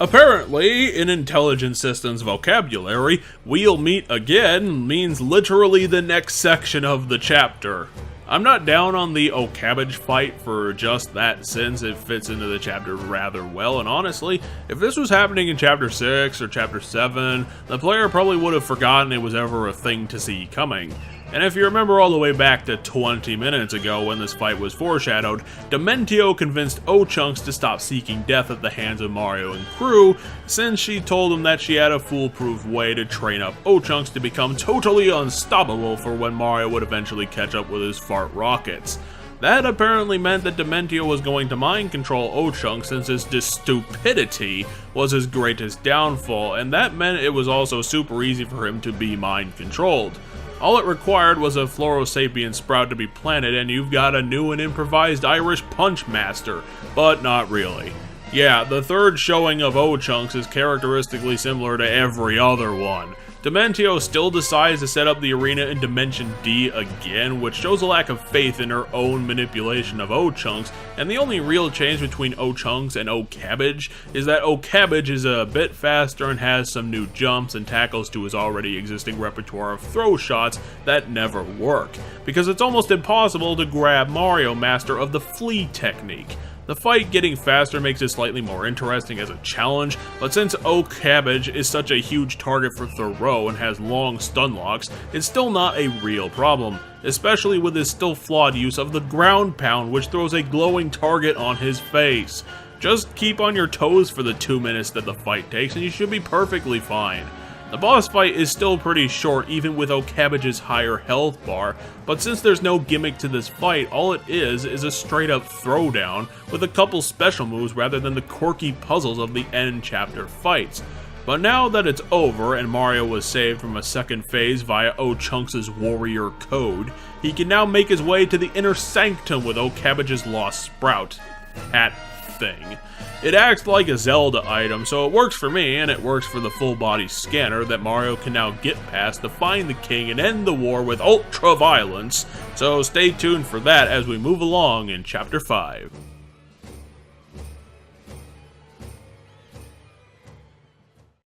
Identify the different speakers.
Speaker 1: Apparently, in Intelligent Systems vocabulary, "we'll meet again" means literally the next section of the chapter. I'm not down on the Cabbage fight for just that, since it fits into the chapter rather well, and honestly, if this was happening in Chapter 6 or Chapter 7, the player probably would have forgotten it was ever a thing to see coming. And if you remember all the way back to 20 minutes ago when this fight was foreshadowed, Dementio convinced O-Chunks to stop seeking death at the hands of Mario and crew, since she told him that she had a foolproof way to train up O-Chunks to become totally unstoppable for when Mario would eventually catch up with his fart rockets. That apparently meant that Dementio was going to mind control O-Chunks, since his stupidity was his greatest downfall, and that meant it was also super easy for him to be mind controlled. All it required was a Florosapien sprout to be planted, and you've got a new and improvised Irish Punch Master, but not really. Yeah, the third showing of O-Chunks is characteristically similar to every other one. Dementio still decides to set up the arena in Dimension D again, which shows a lack of faith in her own manipulation of O-Chunks, and the only real change between O-Chunks and O-Cabbage is that O-Cabbage is a bit faster and has some new jumps and tackles to his already existing repertoire of throw shots that never work, because it's almost impossible to grab Mario Master of the Flea technique. The fight getting faster makes it slightly more interesting as a challenge, but since O-Cabbage is such a huge target for Thoreau and has long stun locks, it's still not a real problem, especially with his still flawed use of the ground pound, which throws a glowing target on his face. Just keep on your toes for the 2 minutes that the fight takes and you should be perfectly fine. The boss fight is still pretty short even with O'Cabbage's higher health bar, but since there's no gimmick to this fight, all it is a straight up throwdown with a couple special moves rather than the quirky puzzles of the end chapter fights. But now that it's over and Mario was saved from a second phase via O'Chunks' warrior code, he can now make his way to the inner sanctum with O'Cabbage's lost sprout. Hat thing. It acts like a Zelda item, so it works for me, and it works for the full body scanner that Mario can now get past to find the king and end the war with ultra violence, so stay tuned for that as we move along in Chapter 5.